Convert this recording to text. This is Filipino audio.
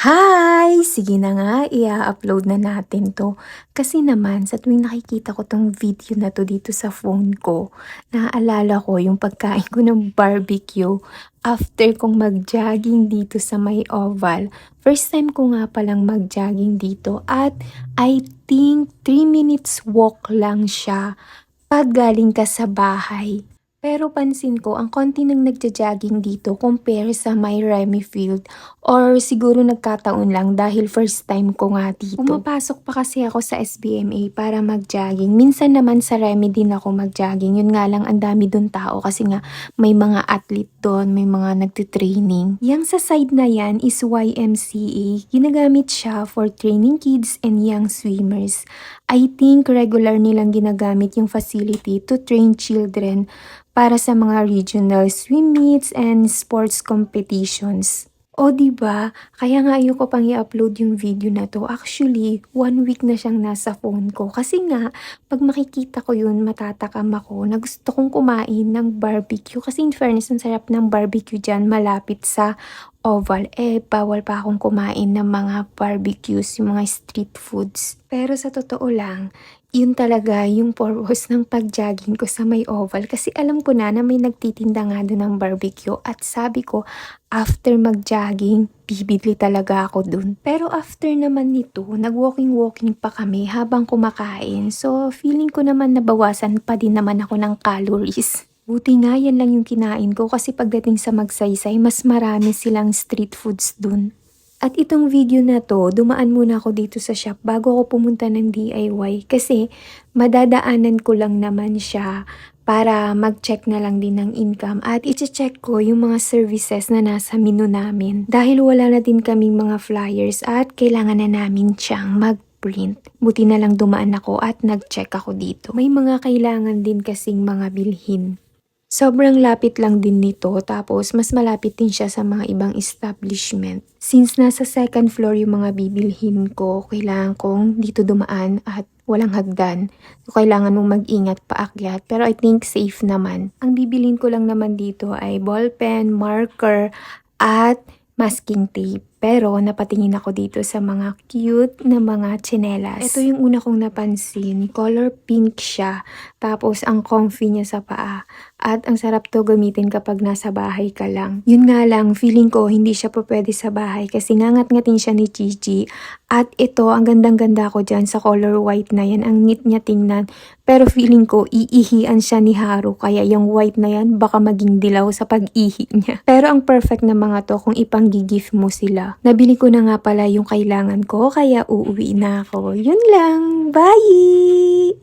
Hi! Sige na nga, i-upload na natin to. Kasi naman, sa tuwing nakikita ko tong video na to dito sa phone ko, naaalala ko yung pagkain ko ng barbecue after kong mag-jogging dito sa may oval. First time ko nga palang mag-jogging dito at I think 3 minutes walk lang siya pag galing ka sa bahay. Pero pansin ko, ang konti nang nagja-jogging dito compare sa my Remy Field or siguro nagkataon lang dahil first time ko nga dito. Pumapasok pa kasi ako sa SBMA para mag-jogging. Minsan naman sa Remy din ako mag-jogging. Yun nga lang ang dami dun tao kasi nga may mga athlete doon, may mga nagtitraining. Yang sa side na yan is YMCA. Ginagamit siya for training kids and young swimmers. I think regular nilang ginagamit yung facility to train children para sa mga regional swim meets and sports competitions. O diba? Kaya nga ayoko pang i-upload yung video na to. Actually, 1 week na siyang nasa phone ko. Kasi nga, pag makikita ko yun, matatakam ako na gusto kong kumain ng barbecue. Kasi in fairness, ang sarap ng barbecue dyan malapit sa oval. Bawal pa akong kumain ng mga barbecues, yung mga street foods. Pero sa totoo lang, yun talaga yung purpose ng pag-jogging ko sa may oval kasi alam ko na may nagtitinda nga doon ng barbecue at sabi ko after mag-jogging, bibili talaga ako dun. Pero after naman nito, nag-walking-walking pa kami habang kumakain. So feeling ko naman nabawasan pa din naman ako ng calories. Buti nga yan lang yung kinain ko kasi pagdating sa Magsaysay, mas marami silang street foods dun. At itong video na to, dumaan muna ako dito sa shop bago ako pumunta ng DIY kasi madadaanan ko lang naman siya para mag-check na lang din ng income at i-check ko yung mga services na nasa menu namin dahil wala na din kaming mga flyers at kailangan na namin siyang mag-print. Buti na lang dumaan ako at nag-check ako dito. May mga kailangan din kasing mga bilhin. Sobrang lapit lang din nito tapos mas malapit din siya sa mga ibang establishment. Since nasa second floor yung mga bibilhin ko, kailangan kong dito dumaan at walang hagdan. So, kailangan mong mag-ingat paakyat pero I think safe naman. Ang bibilhin ko lang naman dito ay ballpen, marker at masking tape. Pero napatingin ako dito sa mga cute na mga tsinelas. Ito yung una kong napansin. Color pink siya. Tapos ang comfy niya sa paa. At ang sarap to gamitin kapag nasa bahay ka lang. Yun nga lang, feeling ko hindi siya pa pwede sa bahay kasi ngangat-ngatin siya ni Gigi. At ito, ang gandang-ganda ko dyan sa color white na yan. Ang neat niya tingnan. Pero feeling ko, iihian siya ni Haru. Kaya yung white na yan, baka maging dilaw sa pag-ihi niya. Pero ang perfect na mga to kung ipang-gift mo sila. Nabili ko na nga pala yung kailangan ko, kaya uuwi na ako. Yun lang. Bye!